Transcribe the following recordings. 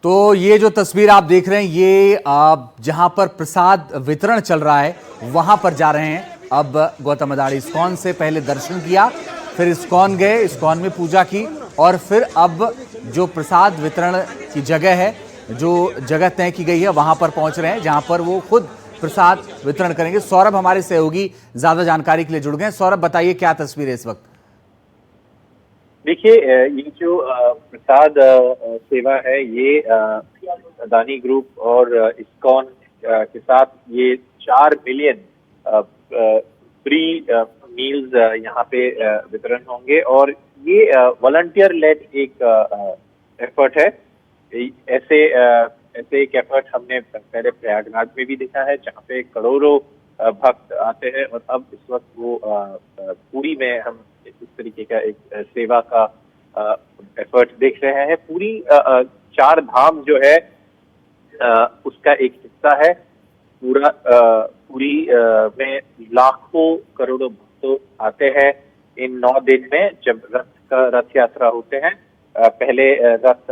तो ये जो तस्वीर आप देख रहे हैं, ये जहां पर प्रसाद वितरण चल रहा है वहां पर जा रहे हैं। अब गौतम अदाड़ी इस्कॉन से पहले दर्शन किया, फिर इस्कॉन गए, इस्कॉन में पूजा की और फिर अब जो प्रसाद वितरण की जगह है, जो जगह तय की गई है, वहां पर पहुंच रहे हैं, जहां पर वो खुद प्रसाद वितरण करेंगे। सौरभ हमारे सहयोगी ज्यादा जानकारी के लिए जुड़ गए। सौरभ, बताइए क्या तस्वीर है इस वक्त? देखिए, ये जो प्रसाद सेवा है, ये अदानी ग्रुप और इस्कॉन के साथ ये 4 मिलियन फ्री मील्स यहाँ पे वितरण होंगे और ये वॉलंटियर लेड एक एफर्ट है। ऐसे ऐसे एक एफर्ट हमने पहले प्रयागराज में भी देखा है, जहाँ पे करोड़ों भक्त आते हैं और अब इस वक्त वो पुरी में हम इस तरीके का एक सेवा का एफर्ट देख रहे हैं। पूरी 4 धाम जो है उसका एक हिस्सा है। पूरी में लाखों करोड़ों भक्त आते हैं इन 9 दिन में, जब रथ यात्रा होते हैं। पहले रथ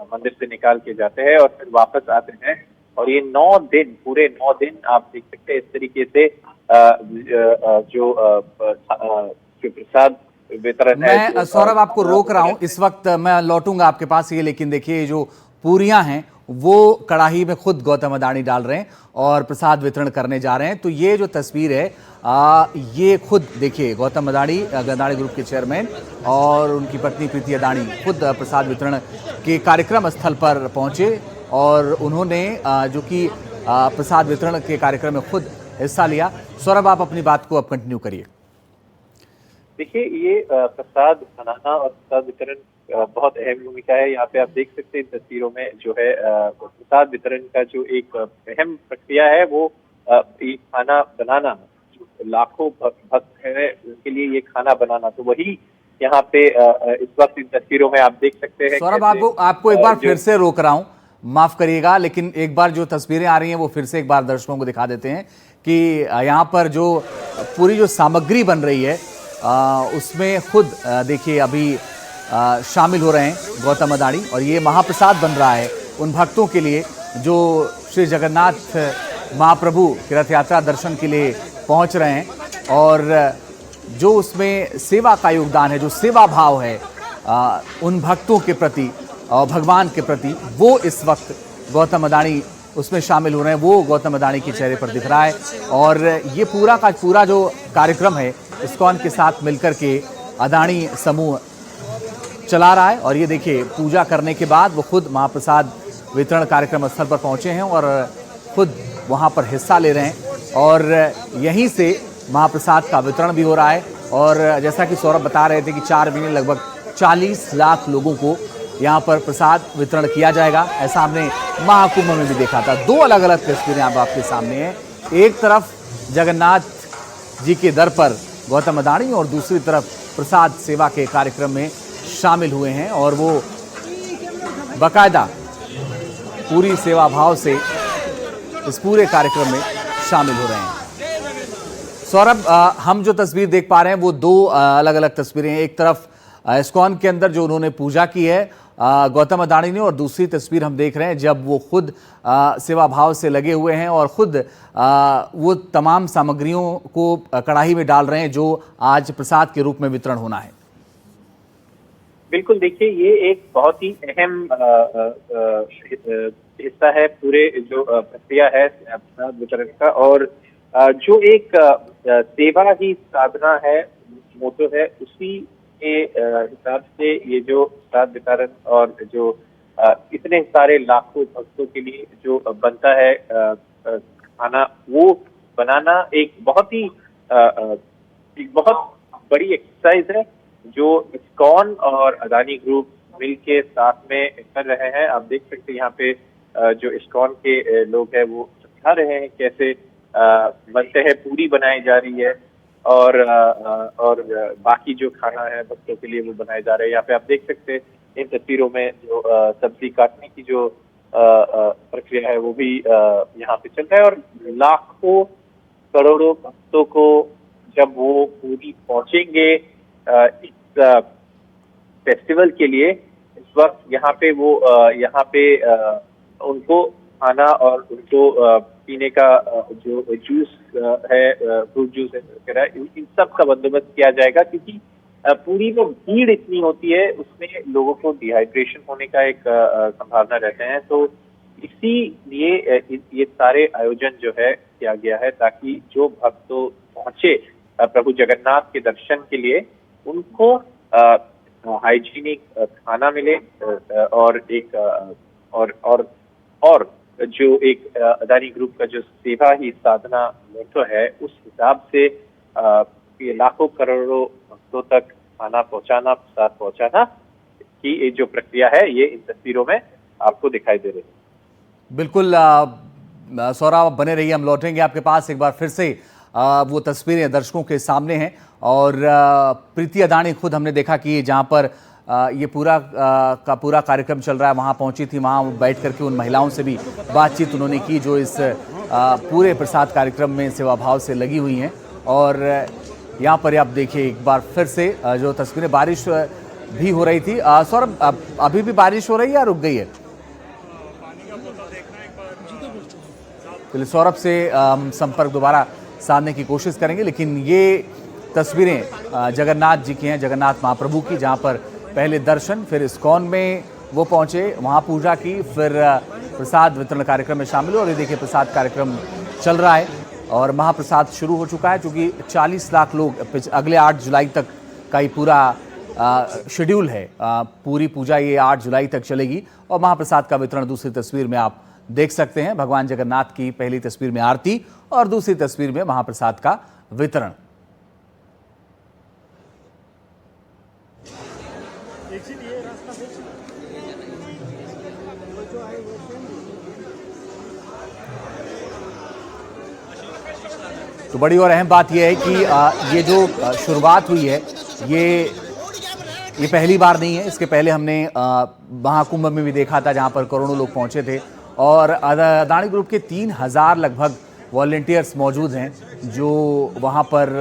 मंदिर से निकाल के जाते हैं और फिर वापस आते हैं और ये 9 दिन, पूरे 9 दिन आप देख सकते हैं इस तरीके से जो प्रसाद वितरण है। मैं सौरभ आपको रोक रहा हूं इस वक्त, मैं लौटूंगा आपके पास ये, लेकिन देखिए जो पूरियां हैं वो कढ़ाई में खुद गौतम अदानी डाल रहे हैं और प्रसाद वितरण करने जा रहे हैं। तो ये जो तस्वीर है ये खुद देखिए गौतम अदानी ग्रुप के चेयरमैन और उनकी पत्नी प्रीति अदानी खुद प्रसाद वितरण के कार्यक्रम स्थल पर पहुंचे और उन्होंने जो कि प्रसाद वितरण के कार्यक्रम में खुद हिस्सा लिया। सौरभ, आप अपनी बात को अब कंटिन्यू करिए। देखिए, ये प्रसाद बनाना और प्रसाद वितरण बहुत अहम भूमिका है। यहाँ पे आप देख सकते हैं तस्वीरों में जो है प्रसाद वितरण का जो एक अहम प्रक्रिया है वो ये खाना बनाना, जो लाखों भक्त हैं उनके लिए ये खाना बनाना, तो वही यहाँ पे इस वक्त इन तस्वीरों में आप देख सकते हैं। सौरभ, आपको एक बार फिर से रोक रहा हूँ, माफ करिएगा, लेकिन एक बार जो तस्वीरें आ रही हैं वो फिर से एक बार दर्शकों को दिखा देते हैं कि यहाँ पर जो पूरी जो सामग्री बन रही है उसमें खुद देखिए अभी शामिल हो रहे हैं गौतम अदानी और ये महाप्रसाद बन रहा है उन भक्तों के लिए जो श्री जगन्नाथ महाप्रभु की रथ यात्रा दर्शन के लिए पहुंच रहे हैं। और जो उसमें सेवा का योगदान है, जो सेवा भाव है उन भक्तों के प्रति और भगवान के प्रति, वो इस वक्त गौतम अदानी उसमें शामिल हो रहे हैं, वो गौतम अदानी के चेहरे पर दिख रहा है। और ये पूरा का पूरा जो कार्यक्रम है इस्कॉन के साथ मिलकर के अदानी समूह चला रहा है। और ये देखिए पूजा करने के बाद वो खुद महाप्रसाद वितरण कार्यक्रम स्थल पर पहुंचे हैं और खुद वहां पर हिस्सा ले रहे हैं और यहीं से महाप्रसाद का वितरण भी हो रहा है। और जैसा कि सौरभ बता रहे थे कि 4 महीने लगभग 40 लाख लोगों को यहाँ पर प्रसाद वितरण किया जाएगा, ऐसा हमने महाकुंभ में भी देखा था। 2 अलग अलग तस्वीरें अब आपके सामने हैं। एक तरफ जगन्नाथ जी के दर पर गौतम अदानी और दूसरी तरफ प्रसाद सेवा के कार्यक्रम में शामिल हुए हैं और वो बाकायदा पूरी सेवा भाव से इस पूरे कार्यक्रम में शामिल हो रहे हैं। सौरभ, हम जो तस्वीर देख पा रहे हैं वो 2 अलग अलग तस्वीरें हैं। एक तरफ इस्कॉन के अंदर जो उन्होंने पूजा की है गौतम अदानी ने, और दूसरी तस्वीर हम देख रहे हैं जब वो खुद सेवा भाव से लगे हुए हैं और खुद वो तमाम सामग्रियों को कढ़ाई में डाल रहे हैं जो आज प्रसाद के रूप में वितरण होना है। बिल्कुल, देखिए ये एक बहुत ही अहम हिस्सा है पूरे जो प्रक्रिया है प्रसाद वितरण का, और जो एक सेवा ही साधना है, मोटो है, उसी के हिसाब से ये जो प्रसाद वितरण और जो इतने सारे लाखों भक्तों के लिए जो बनता है खाना, वो बनाना एक बहुत बड़ी एक्सरसाइज है जो इस्कॉन और अदानी ग्रुप मिलके साथ में कर रहे हैं। आप देख सकते हैं यहाँ पे जो इस्कॉन के लोग हैं वो सिखा रहे हैं कैसे बनते हैं, पूरी बनाई जा रही है और बाकी जो खाना है बच्चों के लिए वो बनाए जा रहे हैं। यहाँ पे आप देख सकते हैं इन तस्वीरों में जो सब्जी काटने की जो प्रक्रिया है वो भी यहाँ पे चल रहा है। और लाखों करोड़ों भक्तों को जब वो पूरी पहुंचेंगे इस फेस्टिवल के लिए, इस वक्त यहाँ पे वो यहाँ पे उनको खाना और उनको पीने का जो जूस है, फ्रूट जूस वगैरह, इन सब का बंदोबस्त किया जाएगा, क्योंकि पूरी में भीड़ इतनी होती है, उसमें लोगों को डिहाइड्रेशन होने का एक संभावना रहते हैं। तो इसीलिए ये सारे आयोजन जो है किया गया है, ताकि जो भक्त पहुंचे प्रभु जगन्नाथ के दर्शन के लिए, उनको हाइजीनिक खाना मिले और एक और जो एक अदानी ग्रुप का जो सेवा ही साधना मोटो है, उस हिसाब से ये लाखों करोड़ों भक्तों तक खाना पहुंचाना, प्रसाद पहुंचाना की ये जो प्रक्रिया है, ये इन तस्वीरों में आपको दिखाई दे रही है। बिल्कुल सौरभ, बने रहिए, हम लौटेंगे आपके पास एक बार फिर से। वो तस्वीरें दर्शकों के सामने हैं और प्रीति अदानी खुद हमने देखा कि जहां पर ये पूरा कार्यक्रम चल रहा है, वहां पहुंची थी, वहां बैठ करके उन महिलाओं से भी बातचीत उन्होंने की जो इस पूरे प्रसाद कार्यक्रम में सेवा भाव से लगी हुई हैं। और यहाँ पर आप देखिए एक बार फिर से जो तस्वीरें, बारिश भी हो रही थी। सौरभ, अभी भी बारिश हो रही है या रुक गई है? चलिए सौरभ से हम संपर्क दोबारा साधने की कोशिश करेंगे, लेकिन ये तस्वीरें जगन्नाथ जी की हैं, जगन्नाथ महाप्रभु की, जहाँ पर पहले दर्शन, फिर इस्कॉन में वो पहुँचे, वहाँ पूजा की, फिर प्रसाद वितरण कार्यक्रम में शामिल हुए। और ये देखिए प्रसाद कार्यक्रम चल रहा है और महाप्रसाद शुरू हो चुका है, क्योंकि 40 लाख लोग अगले 8 जुलाई तक का ही पूरा शेड्यूल है। पूरी पूजा ये 8 जुलाई तक चलेगी और महाप्रसाद का वितरण दूसरी तस्वीर में आप देख सकते हैं। भगवान जगन्नाथ की पहली तस्वीर में आरती और दूसरी तस्वीर में महाप्रसाद का वितरण। तो बड़ी और अहम बात यह है कि ये जो शुरुआत हुई है, ये पहली बार नहीं है। इसके पहले हमने महाकुंभ में भी देखा था, जहां पर करोड़ों लोग पहुंचे थे और अदानी ग्रुप के 3000 लगभग वॉलंटियर्स मौजूद हैं जो वहां पर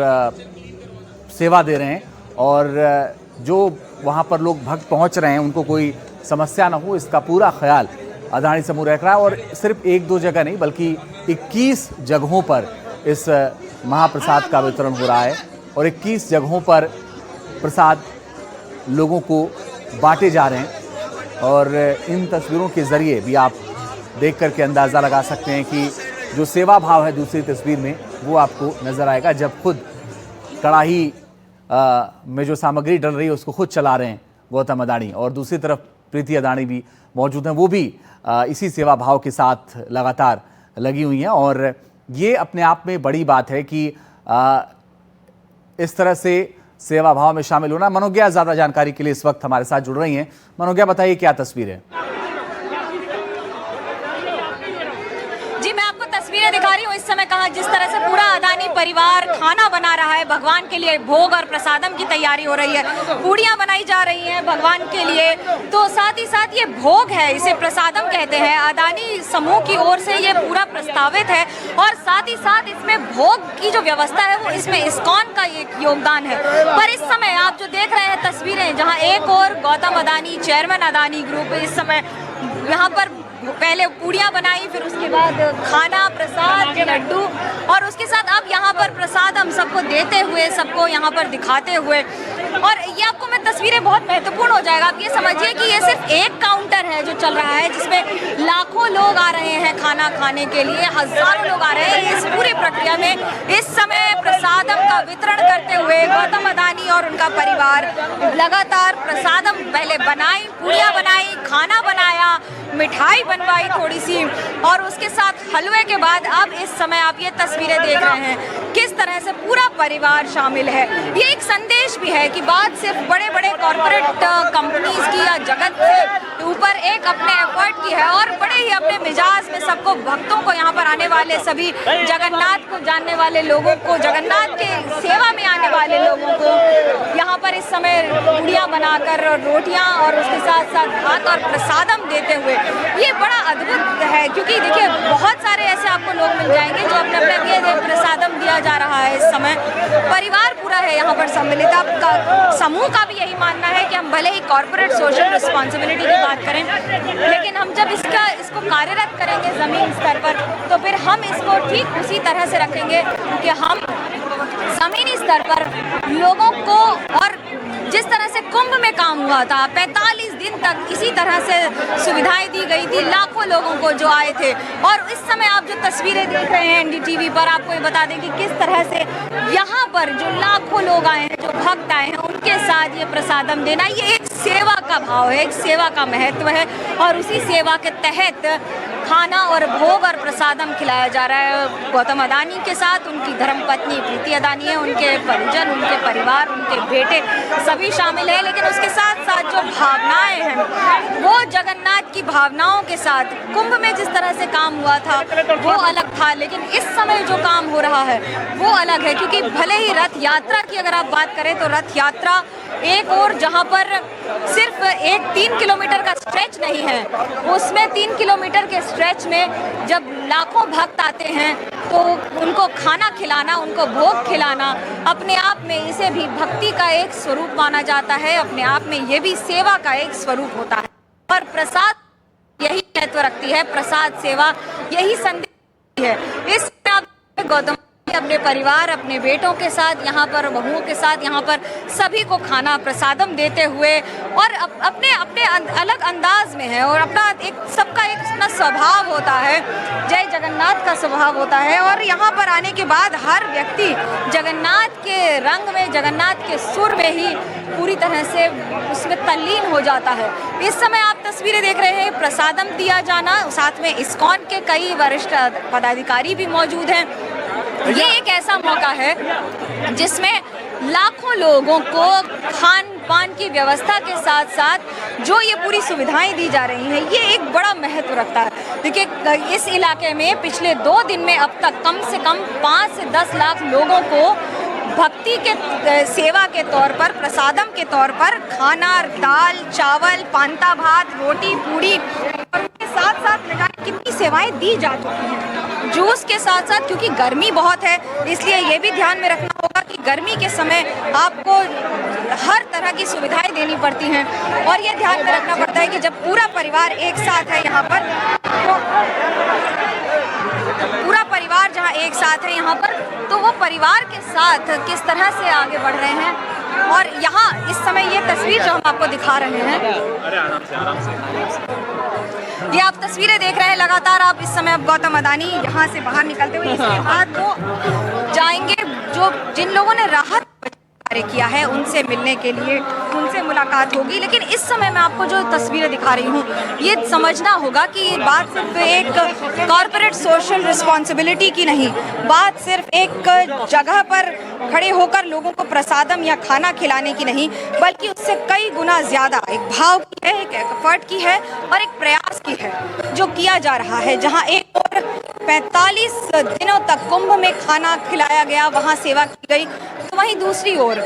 सेवा दे रहे हैं। और जो वहां पर लोग भक्त पहुंच रहे हैं, उनको कोई समस्या ना हो, इसका पूरा ख्याल अदानी समूह रख रहा है। और सिर्फ 1-2 जगह नहीं, बल्कि 21 जगहों पर इस महाप्रसाद का वितरण हो रहा है और 21 जगहों पर प्रसाद लोगों को बांटे जा रहे हैं। और इन तस्वीरों के जरिए भी आप देख करके अंदाज़ा लगा सकते हैं कि जो सेवा भाव है दूसरी तस्वीर में, वो आपको नज़र आएगा, जब खुद कढ़ाई में जो सामग्री डल रही है उसको खुद चला रहे हैं गौतम अदानी, और दूसरी तरफ प्रीति अदानी भी मौजूद हैं, वो भी इसी सेवा भाव के साथ लगातार लगी हुई हैं। और ये अपने आप में बड़ी बात है कि इस तरह से सेवा भाव में शामिल होना। मनोज्ञा ज़्यादा जानकारी के लिए इस वक्त हमारे साथ जुड़ रही हैं। मनोज्ञा, बताइए क्या तस्वीर है? जी, मैं आपको तस्वीरें दिखा रही हूँ इस समय। कहा जिस तरह से पूरा अदानी परिवार खाना बना रहा है, भगवान के लिए भोग और प्रसादम की तैयारी हो रही है, पूड़ियाँ बनाई जा रही हैं भगवान के लिए। तो साथ ही साथ ये भोग है, इसे प्रसादम कहते हैं। अदानी समूह की ओर से ये पूरा प्रस्तावित है और साथ ही साथ इसमें भोग की जो व्यवस्था है वो इसमें इस्कॉन का एक योगदान है। पर इस समय आप जो देख रहे हैं तस्वीरें, जहाँ एक और गौतम अदानी, चेयरमैन अदानी ग्रुप, इस समय यहाँ पर पहले पूड़ियाँ बनाई, फिर उसके बाद खाना, प्रसाद, लड्डू, और उसके साथ अब यहाँ पर प्रसाद हम सबको देते हुए, सबको यहाँ पर दिखाते हुए। और ये आपको मैं तस्वीरें बहुत महत्वपूर्ण हो जाएगा। आप ये समझिए कि ये सिर्फ एक काउंटर है जो चल रहा है, जिसमें लाखों लोग आ रहे हैं खाना खाने के लिए, हजारों लोग आ रहे हैं। इस पूरी प्रक्रिया में इस समय प्रसादम का वितरण करते हुए गौतम अदानी और उनका परिवार लगातार प्रसादम पहले बनाई, पूड़ियाँ बनाई, खाना बनाया, मिठाई बनवाई थोड़ी सी, और उसके साथ हलवे के बाद अब इस समय आप ये तस्वीरें देख रहे हैं किस तरह से पूरा परिवार शामिल है। ये एक संदेश भी है कि बात सिर्फ बड़े बड़े कॉरपोरेट कंपनीज की या जगत से ऊपर एक अपने एफर्ट की है और बड़े ही अपने मिजाज में सबको, भक्तों को, यहाँ पर आने वाले सभी जगन्नाथ को जानने वाले लोगों को, जगन्नाथ के सेवा में आने वाले लोगों को यहाँ पर इस समय पूड़ियाँ बनाकर रोटियाँ और उसके साथ साथ भात और प्रसादम देते हुए, ये बड़ा अद्भुत है। क्योंकि देखिए बहुत सारे ऐसे आपको लोग मिल जाएंगे जो अपने अपने प्रसादम दिया जा रहा है इस समय, परिवार पूरा है यहाँ पर सम्मिलित। आपका समूह का भी यही मानना है कि हम भले ही कॉर्पोरेट सोशल रिस्पॉन्सिबिलिटी की बात करें, लेकिन हम जब इसको कार्यरत करेंगे ज़मीन स्तर पर, तो फिर हम इसको ठीक उसी तरह से रखेंगे कि हम ज़मीनी स्तर पर लोगों को, और जिस तरह से कुंभ में काम हुआ था 45 दिन तक इसी तरह से सुविधाएं दी गई थी लाखों लोगों को जो आए थे। और इस समय आप जो तस्वीरें देख रहे हैं एनडीटीवी पर, आपको ये बता दें कि किस तरह से यहाँ पर जो लाखों लोग आए हैं, जो भक्त आए हैं, उनके साथ ये प्रसादम देना, ये एक सेवा का भाव है, एक सेवा का महत्व है। और उसी सेवा के तहत खाना और भोग और प्रसादम खिलाया जा रहा है। गौतम अडानी के साथ उनकी धर्मपत्नी प्रीति अडानी है, उनके परिजन, उनके परिवार, उनके बेटे सभी शामिल हैं। लेकिन उसके साथ साथ जो भावनाएं हैं वो जगन्नाथ की भावनाओं के साथ, कुंभ में जिस तरह से काम हुआ था वो अलग था, लेकिन इस समय जो काम हो रहा है वो अलग है। क्योंकि भले ही रथ यात्रा की अगर आप बात करें तो रथ यात्रा एक और जहां पर सिर्फ एक 3 किलोमीटर का स्ट्रेच नहीं है, उसमें 3 किलोमीटर के स्ट्रेच में जब लाखों भक्त आते हैं तो उनको खाना खिलाना, उनको भोग खिलाना, अपने आप में इसे भी भक्ति का एक स्वरूप माना जाता है, अपने आप में ये भी सेवा का एक स्वरूप होता है। और प्रसाद यही महत्व रखती है, प्रसाद सेवा यही संदेश है। इस गौतम अपने परिवार, अपने बेटों के साथ यहाँ पर, बहुओं के साथ यहाँ पर सभी को खाना प्रसादम देते हुए, और अपने अपने अलग अंदाज में है, और अपना एक सबका एक अपना स्वभाव होता है, जय जगन्नाथ का स्वभाव होता है। और यहाँ पर आने के बाद हर व्यक्ति जगन्नाथ के रंग में, जगन्नाथ के सुर में ही पूरी तरह से उसमें तल्लीन हो जाता है। इस समय आप तस्वीरें देख रहे हैं प्रसादम दिया जाना, साथ में इस्कॉन के कई वरिष्ठ पदाधिकारी भी मौजूद हैं। ये एक ऐसा मौका है जिसमें लाखों लोगों को खान पान की व्यवस्था के साथ साथ जो ये पूरी सुविधाएं दी जा रही हैं, ये एक बड़ा महत्व रखता है। देखिए इस इलाके में पिछले 2 दिन में अब तक कम से कम 5 से 10 लाख लोगों को भक्ति के सेवा के तौर पर, प्रसादम के तौर पर खाना, दाल, चावल, पांता भात, रोटी, पूड़ी, और उसके साथ साथ न जाने कितनी सेवाएं दी जा चुकी हैं। जूस के साथ साथ, क्योंकि गर्मी बहुत है, इसलिए ये भी ध्यान में रखना होगा कि गर्मी के समय आपको हर तरह की सुविधाएं देनी पड़ती हैं। और ये ध्यान में रखना पड़ता है कि जब पूरा परिवार एक साथ है यहाँ पर, पूरा परिवार जहाँ एक साथ है यहाँ पर, तो वो परिवार के साथ किस तरह से आगे बढ़ रहे हैं। और यहाँ इस समय ये तस्वीर जो हम आपको दिखा रहे हैं, ये आप तस्वीरें देख रहे हैं लगातार। आप इस समय अब गौतम अडानी यहाँ से बाहर निकलते हुए इसके बाद वो जाएंगे, जो जिन लोगों ने राहत कार्य किया है उनसे मिलने के लिए, उनसे मुलाकात होगी। लेकिन इस समय मैं आपको जो तस्वीरें दिखा रही हूँ, ये समझना होगा कि ये बात सिर्फ एक कॉर्पोरेट सोशल रिस्पॉन्सिबिलिटी की नहीं, बात सिर्फ एक जगह पर खड़े होकर लोगों को प्रसादम या खाना खिलाने की नहीं, बल्कि उससे कई गुना ज़्यादा एक भाव की है, एक एफर्ट की है और एक प्रयास की है जो किया जा रहा है। जहाँ एक और 45 दिनों तक कुंभ में खाना खिलाया गया, वहाँ सेवा की गई, तो वहीं दूसरी ओर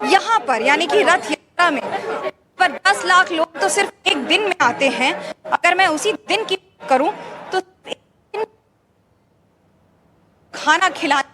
यहाँ पर यानी कि रथ यात्रा में पर 10 लाख लोग तो सिर्फ एक दिन में आते हैं। अगर मैं उसी दिन की बात करूं तो खाना खिलाने